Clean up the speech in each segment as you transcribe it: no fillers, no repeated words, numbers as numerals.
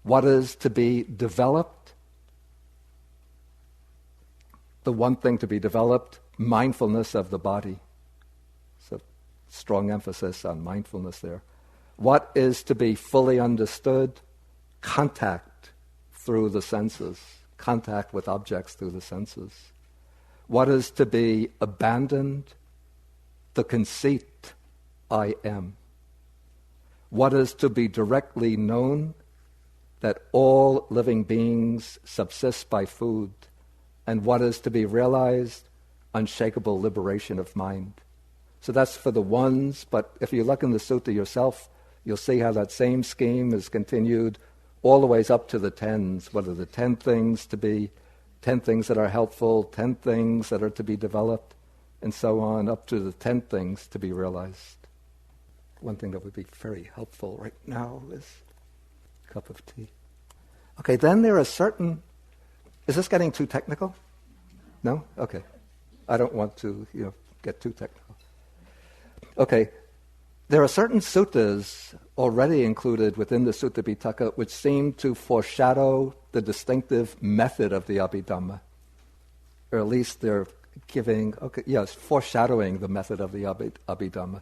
What is to be developed? The one thing to be developed, mindfulness of the body. So strong emphasis on mindfulness there. What is to be fully understood? Contact through the senses, contact with objects through the senses. What is to be abandoned? The conceit, I am. What is to be directly known? That all living beings subsist by food. And what is to be realized? Unshakable liberation of mind. So that's for the ones, but if you look in the sutta yourself, you'll see how that same scheme is continued all the ways up to the 10s. What are the 10 things to be, 10 things that are helpful, 10 things that are to be developed, and so on, up to the 10 things to be realized. One thing that would be very helpful right now is a cup of tea. Okay, then there are certain... Is this getting too technical? No? Okay. I don't want to, get too technical. Okay. There are certain suttas already included within the Sutta Pitaka which seem to foreshadow the distinctive method of the Abhidhamma. Or at least they're foreshadowing the method of the Abhidhamma.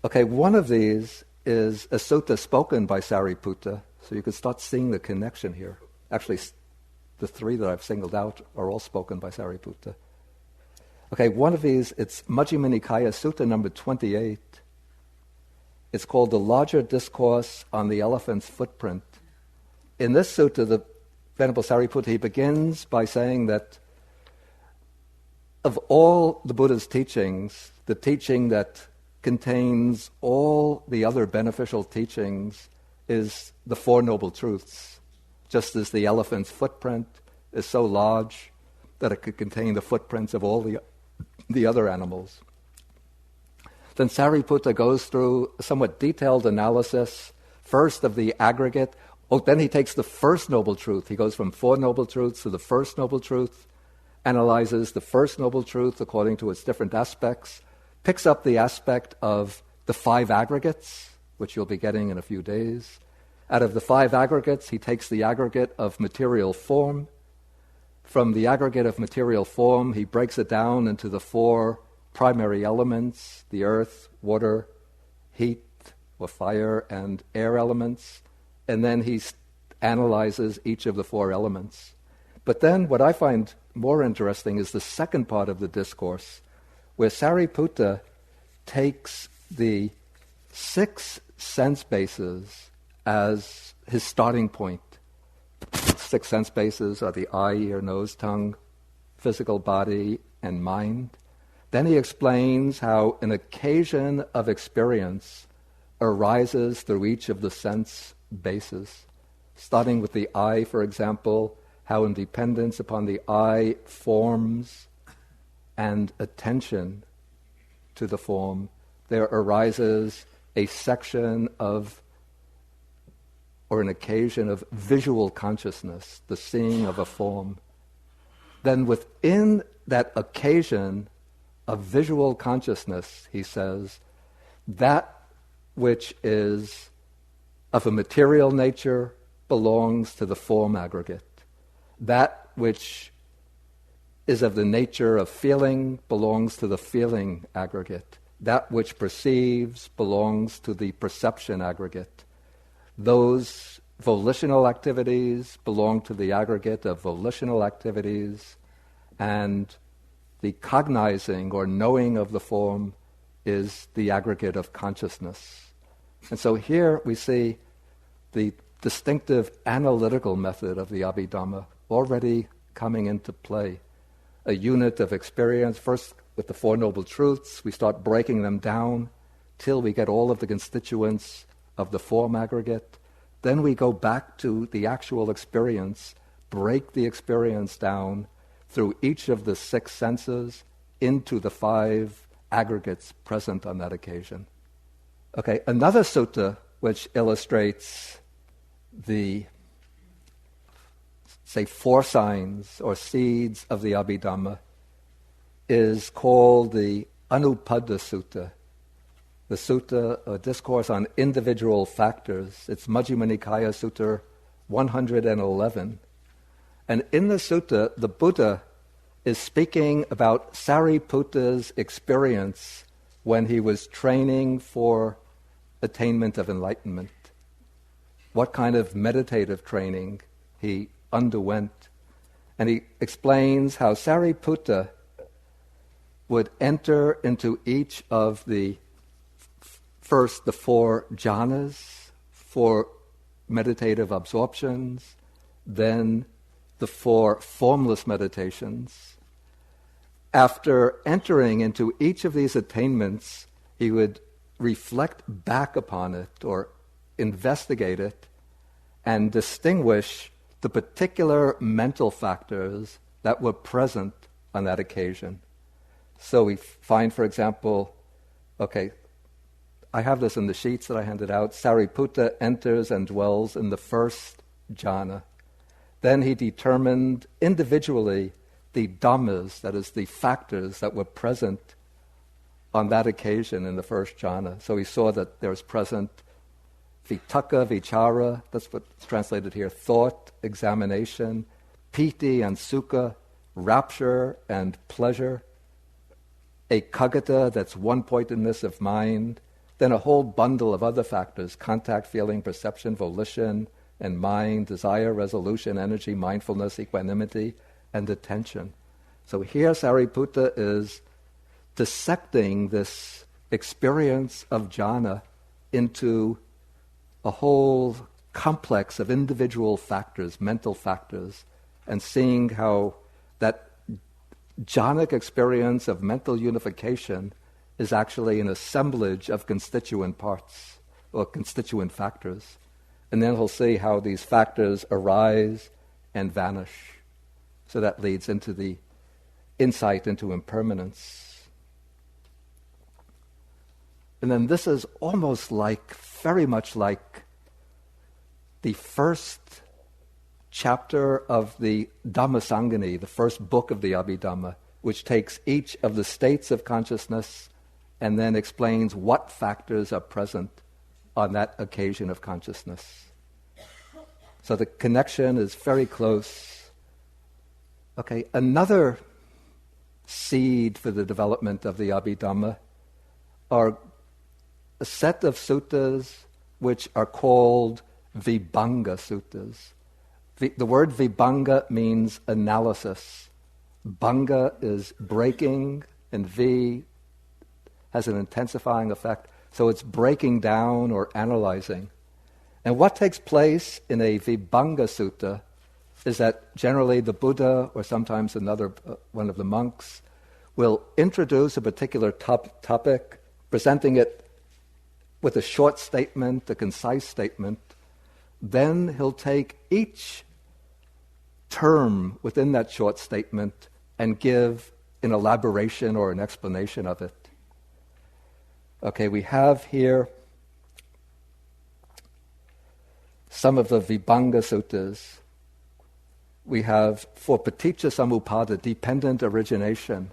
Okay, one of these is a sutta spoken by Sariputta, so you can start seeing the connection here. Actually, the 3 that I've singled out are all spoken by Sariputta. Okay, one of these, it's Majjhima Nikaya Sutta number 28. It's called the Larger Discourse on the Elephant's Footprint. In this sutta, the Venerable Sariputta, he begins by saying that of all the Buddha's teachings, the teaching that contains all the other beneficial teachings is the Four Noble Truths. Just as the elephant's footprint is so large that it could contain the footprints of all the other animals. Then Sariputta goes through a somewhat detailed analysis, first of the aggregate. Then he takes the first noble truth. He goes from 4 noble truths to the first noble truth, analyzes the first noble truth according to its different aspects, picks up the aspect of the 5 aggregates, which you'll be getting in a few days. Out of the 5 aggregates, he takes the aggregate of material form. From the aggregate of material form, he breaks it down into the 4 primary elements, the earth, water, heat, or fire, and air elements. And then he analyzes each of the 4 elements. But then what I find more interesting is the second part of the discourse, where Sariputta takes the 6 sense bases as his starting point. 6 sense bases are the eye, ear, nose, tongue, physical body, and mind. Then he explains how an occasion of experience arises through each of the sense bases. Starting with the eye, for example, how in dependence upon the eye forms and attention to the form, there arises a section of, or an occasion of visual consciousness, the seeing of a form. Then within that occasion of visual consciousness, he says, that which is of a material nature belongs to the form aggregate. That which is of the nature of feeling belongs to the feeling aggregate. That which perceives belongs to the perception aggregate. Those volitional activities belong to the aggregate of volitional activities, and the cognizing or knowing of the form is the aggregate of consciousness. And so here we see the distinctive analytical method of the Abhidhamma already coming into play. A unit of experience, first with the 4 noble truths, we start breaking them down till we get all of the constituents of the form aggregate. Then we go back to the actual experience, break the experience down through each of the 6 senses into the 5 aggregates present on that occasion. Okay, another sutta which illustrates the, say, 4 signs or seeds of the Abhidhamma is called the Anupada Sutta. The sutta, a discourse on individual factors. It's Majjhima Nikaya Sutta 111. And in the sutta, the Buddha is speaking about Sariputta's experience when he was training for attainment of enlightenment. What kind of meditative training he underwent. And he explains how Sariputta would enter into each of first the 4 jhanas, 4 meditative absorptions, then the 4 formless meditations. After entering into each of these attainments, he would reflect back upon it or investigate it and distinguish the particular mental factors that were present on that occasion. So we find, for example, I have this in the sheets that I handed out. Sariputta enters and dwells in the first jhana. Then he determined individually the dhammas, that is, the factors that were present on that occasion in the first jhana. So he saw that there was present vitaka, vichara, that's what's translated here, thought, examination, piti and sukha, rapture and pleasure, ekagata, that's one-pointedness of mind, then a whole bundle of other factors, contact, feeling, perception, volition, and mind, desire, resolution, energy, mindfulness, equanimity, and attention. So here Sariputta is dissecting this experience of jhana into a whole complex of individual factors, mental factors, and seeing how that jhanic experience of mental unification is actually an assemblage of constituent parts or constituent factors. And then he'll see how these factors arise and vanish. So that leads into the insight into impermanence. And then this is almost very much like the first chapter of the Dhammasangani, the first book of the Abhidhamma, which takes each of the states of consciousness and then explains what factors are present on that occasion of consciousness. So the connection is very close. Another seed for the development of the Abhidhamma are a set of suttas which are called Vibhanga Sutras. The word Vibhanga means analysis. Bhanga is breaking, and V has an intensifying effect. So it's breaking down or analyzing. And what takes place in a Vibhanga Sutta is that generally the Buddha, or sometimes another one of the monks, will introduce a particular topic, presenting it with a short statement, a concise statement. Then he'll take each term within that short statement and give an elaboration or an explanation of it. We have here some of the Vibhanga Suttas. We have, for Paticca Samuppada, dependent origination,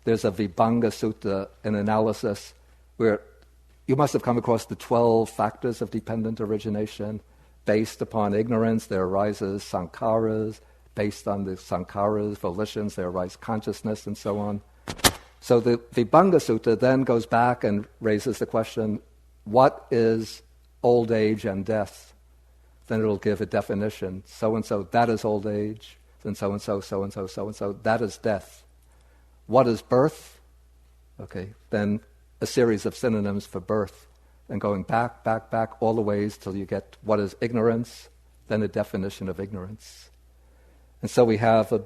there's a Vibhanga Sutta, an analysis where you must have come across the 12 factors of dependent origination. Based upon ignorance, there arises sankharas. Based on the sankharas, volitions, there arise consciousness, and so on. So the Vibhanga Sutta then goes back and raises the question, what is old age and death? Then it'll give a definition. So-and-so, that is old age. Then so-and-so, so-and-so, so-and-so, that is death. What is birth? Then a series of synonyms for birth. And going back, all the ways till you get what is ignorance, then a definition of ignorance. And so we have a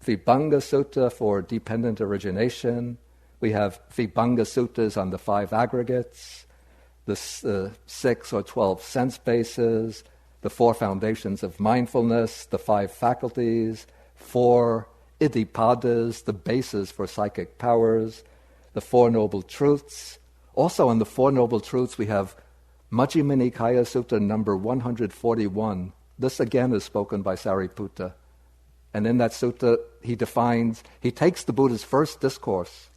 Vibhanga Sutta for dependent origination. We have Vibhanga Suttas on the 5 aggregates, the 6 or 12 sense bases, the 4 foundations of mindfulness, the 5 faculties, 4 iddhipadas, the basis for psychic powers, the 4 noble truths. Also on the 4 noble truths we have Majjhima Nikaya Sutta number 141. This again is spoken by Sariputta. And in that sutta, he takes the Buddha's first discourse,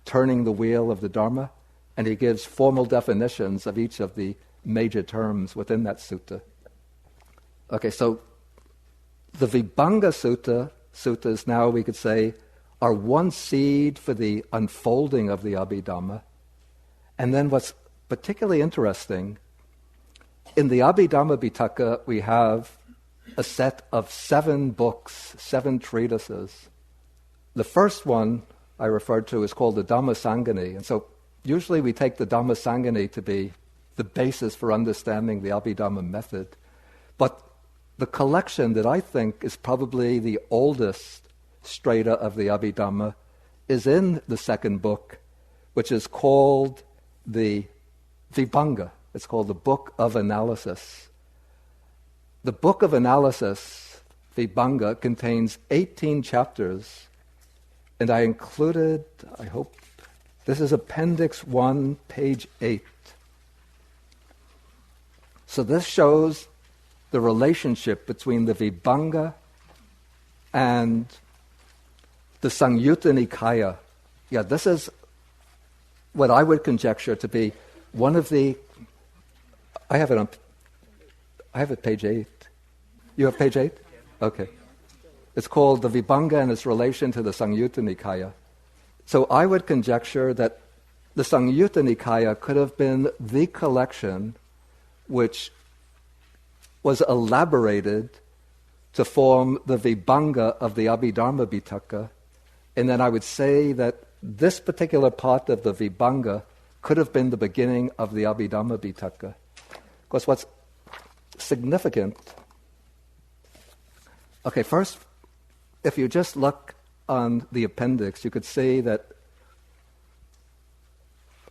turning the wheel of the Dharma, and he gives formal definitions of each of the major terms within that sutta. Okay, so the Vibhanga suttas now we could say are one seed for the unfolding of the Abhidhamma. And then what's particularly interesting, in the Abhidhamma Pitaka we have a set of 7 books, 7 treatises. The first one I referred to is called the Dhammasangani. And so usually we take the Dhammasangani to be the basis for understanding the Abhidhamma method. But the collection that I think is probably the oldest strata of the Abhidhamma is in the second book, which is called the Vibhanga. It's called the Book of Analysis. The Book of Analysis, Vibhanga, contains 18 chapters, and I included, I hope, this is Appendix 1, page 8. So this shows the relationship between the Vibhanga and the Samyutta Nikaya. Yeah, this is what I would conjecture to be one of the... I have it page 8. You have page 8? Okay. It's called the Vibhanga and its relation to the Samyutta Nikaya. So I would conjecture that the Samyutta Nikaya could have been the collection which was elaborated to form the Vibhanga of the Abhidhamma Pitaka. And then I would say that this particular part of the Vibhanga could have been the beginning of the Abhidhamma Pitaka. Because what's significant... Okay, first, if you just look on the appendix, you could see that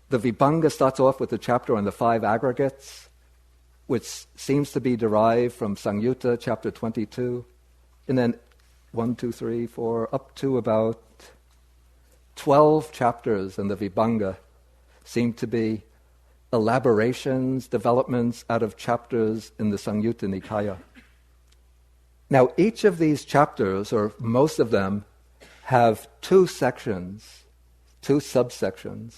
the Vibhanga starts off with the chapter on the 5 aggregates, which seems to be derived from Samyutta, chapter 22, and then 1, 2, 3, 4, up to about 12 chapters in the Vibhanga seem to be elaborations, developments out of chapters in the Samyutta Nikaya. Now, each of these chapters, or most of them, have 2 sections, 2 subsections.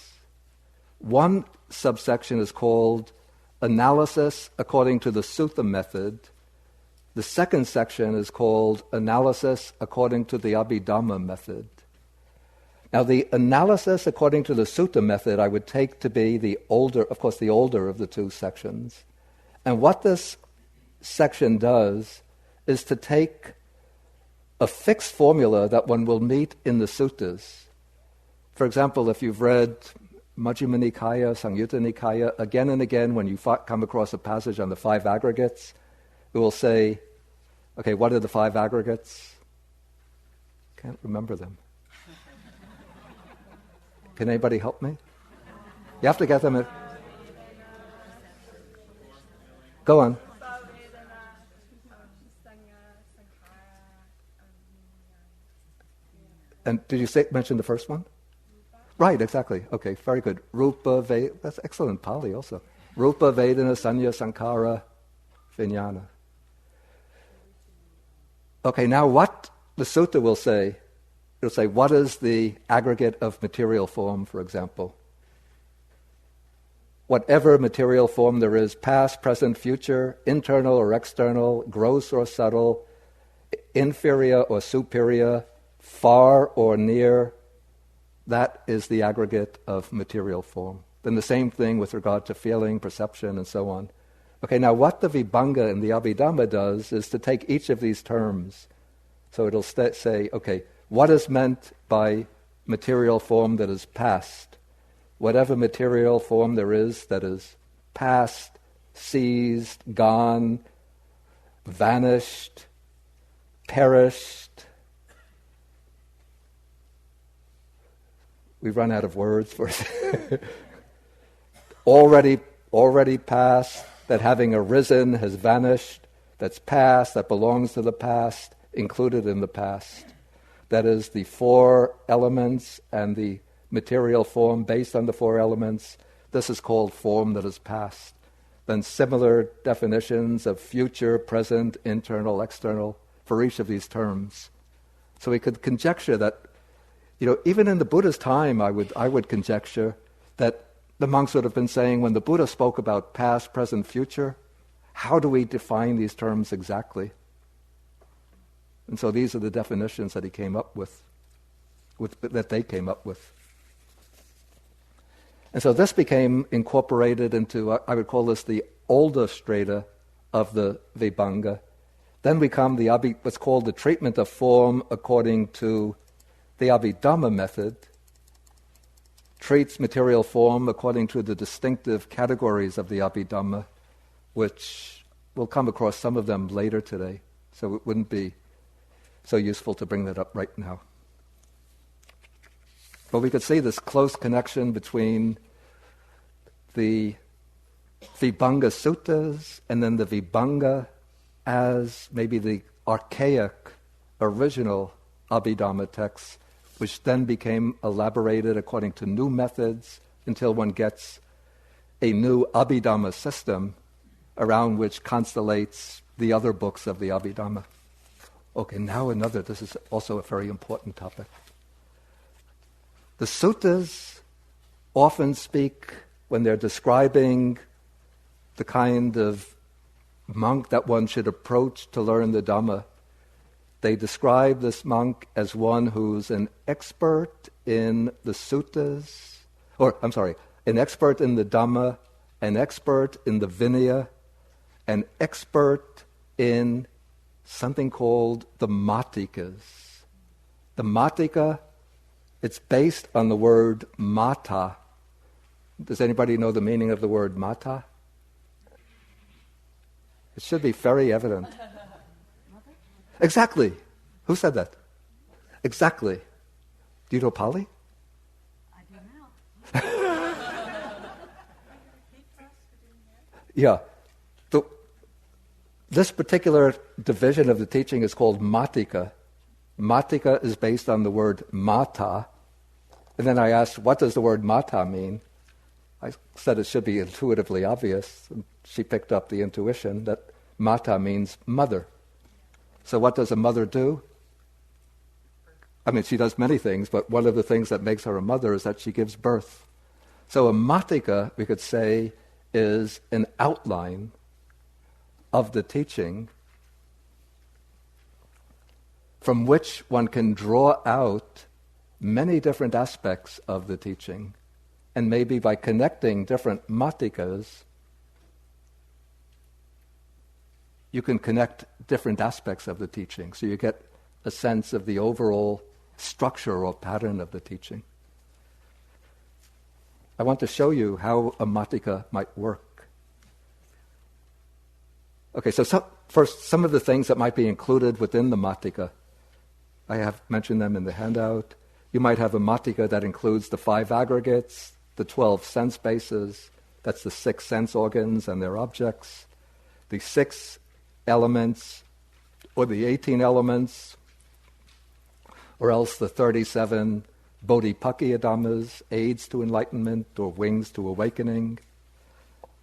One subsection is called Analysis According to the Sutta Method. The second section is called Analysis According to the Abhidhamma Method. Now, the Analysis According to the Sutta Method I would take to be the older of the 2 sections. And what this section does is to take a fixed formula that one will meet in the suttas. For example, if you've read Majjhima Nikaya, Samyutta Nikaya, again and again when you come across a passage on the 5 aggregates, it will say, okay, what are the 5 aggregates? Can't remember them. Can anybody help me? You have to get them. Go on. And did you mention the first one? Right, exactly. Okay, very good. Rupa, that's excellent Pali also. Rupa, Vedana, Sanya, Sankara, Vijnana. Okay, now what the sutta will say, it'll say, what is the aggregate of material form, for example? Whatever material form there is, past, present, future, internal or external, gross or subtle, inferior or superior, far or near, that is the aggregate of material form. Then the same thing with regard to feeling, perception, and so on. Okay, now what the Vibhanga and the Abhidhamma does is to take each of these terms. So it'll say, okay, what is meant by material form that is past? Whatever material form there is that is past, seized, gone, vanished, perished. We've run out of words for it. already past, that having arisen has vanished, that's past, that belongs to the past, included in the past. That is the 4 elements and the material form based on the 4 elements. This is called form that is past. Then similar definitions of future, present, internal, external for each of these terms. So we could conjecture that, even in the Buddha's time, I would conjecture that the monks would have been saying when the Buddha spoke about past, present, future, how do we define these terms exactly? And so these are the definitions that he came up with that they came up with. And so this became incorporated into, I would call this the older strata of the Vibhanga. Then we come what's called the treatment of form according to the Abhidhamma method, treats material form according to the distinctive categories of the Abhidhamma, which we'll come across some of them later today, so it wouldn't be so useful to bring that up right now. But we could see this close connection between the Vibhanga Sutras and then the Vibhanga as maybe the archaic, original Abhidhamma texts, which then became elaborated according to new methods until one gets a new Abhidhamma system around which constellates the other books of the Abhidhamma. Okay, now this is also a very important topic. The suttas often speak, when they're describing the kind of monk that one should approach to learn the Dhamma, they describe this monk as one who's an expert in the suttas, an expert in the Dhamma, an expert in the Vinaya, an expert in something called the Matikas. The Matika, it's based on the word mata. Does anybody know the meaning of the word mata? It should be very evident. Exactly. Who said that? Exactly. Do you know Pali? I do now. Yeah. This particular division of the teaching is called Matika. Matika is based on the word mata. And then I asked, what does the word mata mean? I said it should be intuitively obvious. And she picked up the intuition that mata means mother. So what does a mother do? I mean, she does many things, but one of the things that makes her a mother is that she gives birth. So a matika, we could say, is an outline of the teaching from which one can draw out many different aspects of the teaching. And maybe by connecting different matikas, you can connect different aspects of the teaching. So you get a sense of the overall structure or pattern of the teaching. I want to show you how a matika might work. Okay, so first, some of the things that might be included within the matika. I have mentioned them in the handout. You might have a matika that includes the 5 aggregates, the 12 sense bases, that's the 6 sense organs and their objects, the 6 elements, or the 18 elements, or else the 37 bodhipakkhya dhammas, aids to enlightenment or wings to awakening.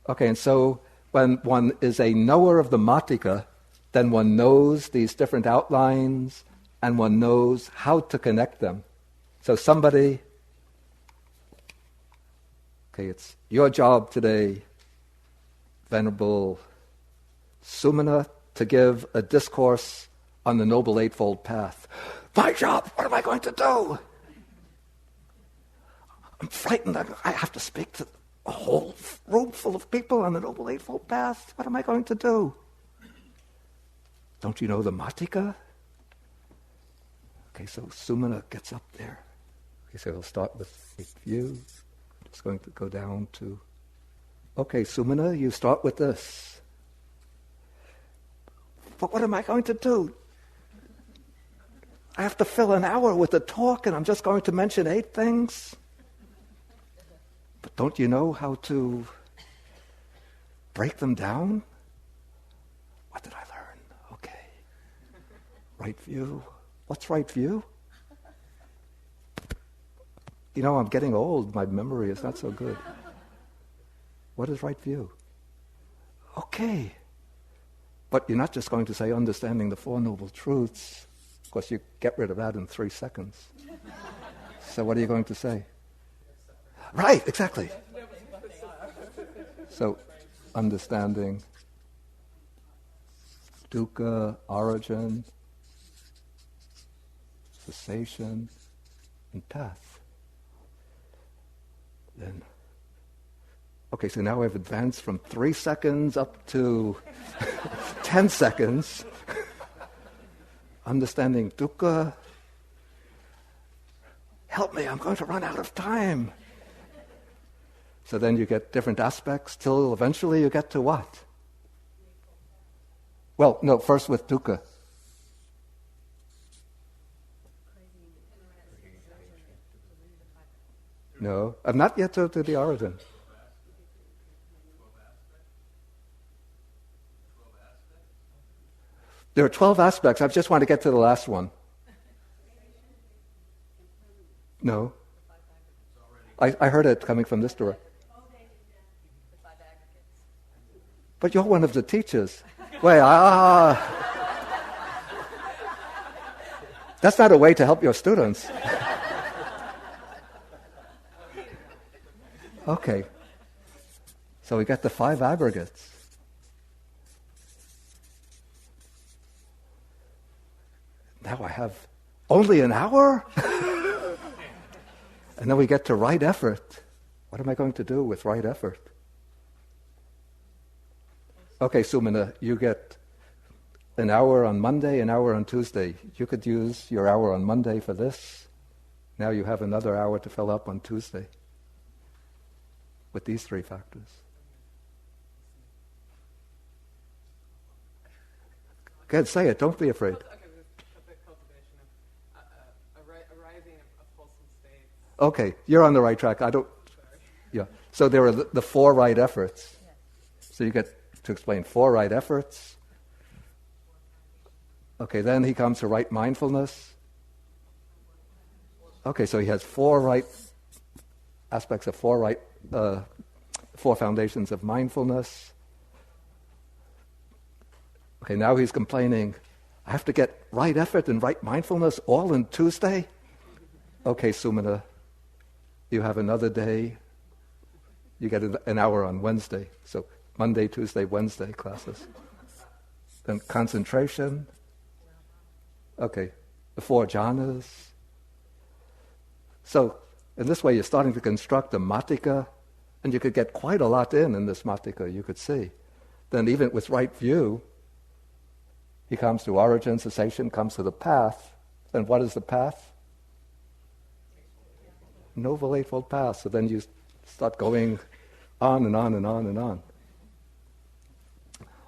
Okay, and so when one is a knower of the matika, then one knows these different outlines and one knows how to connect them. So somebody, okay, it's your job today, Venerable Sumana, to give a discourse on the Noble Eightfold Path. My job, what am I going to do? I'm frightened. I have to speak to a whole room full of people on the Noble Eightfold Path. What am I going to do? Don't you know the Matika? Okay, so Sumana gets up there. Okay, so we'll start with view. Just going to go down to, okay, Sumana, you start with this. But what am I going to do? I have to fill an hour with a talk and I'm just going to mention 8 things? But don't you know how to break them down? What did I learn? Okay. Right view. What's right view? You know, I'm getting old. My memory is not so good. What is right view? Okay. But you're not just going to say understanding the Four Noble Truths. Of course, you get rid of that in 3 seconds. So what are you going to say? Right, exactly. So, understanding dukkha, origin, cessation, and path. Then, okay, so now I've advanced from 3 seconds up to 10 seconds. Understanding dukkha. Help me, I'm going to run out of time. So then you get different aspects till eventually you get to what? Well, no, first with dukkha. No, I'm not yet to the origin. There are 12 aspects. I just want to get to the last one. No. I heard it coming from this direction. But you're one of the teachers. Wait, that's not a way to help your students. Okay. So we got the 5 aggregates. Now I have only an hour? And then we get to right effort. What am I going to do with right effort? Okay, Sumana, you get an hour on Monday, an hour on Tuesday. You could use your hour on Monday for this. Now you have another hour to fill up on Tuesday with these 3 factors. Go ahead, say it. Don't be afraid. Okay, you're on the right track. Yeah. So there are the 4 right efforts. So you get to explain 4 right efforts. Okay, then he comes to right mindfulness. Okay, so he has 4 right aspects of 4 foundations of mindfulness. Okay, now he's complaining, I have to get right effort and right mindfulness all in Tuesday? Okay, Sumana, you have another day. You get an hour on Wednesday. So Monday, Tuesday, Wednesday classes. Then concentration. Okay, the 4 jhanas. So in this way, you're starting to construct a Matika, and you could get quite a lot in this Matika, you could see. Then even with right view, he comes to origin, cessation, comes to the path. Then what is the path? Noble Eightfold Path. So then you start going on and on and on and on.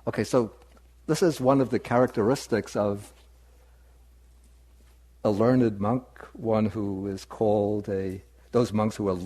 Okay, so this is one of the characteristics of a learned monk, one who is called those monks who are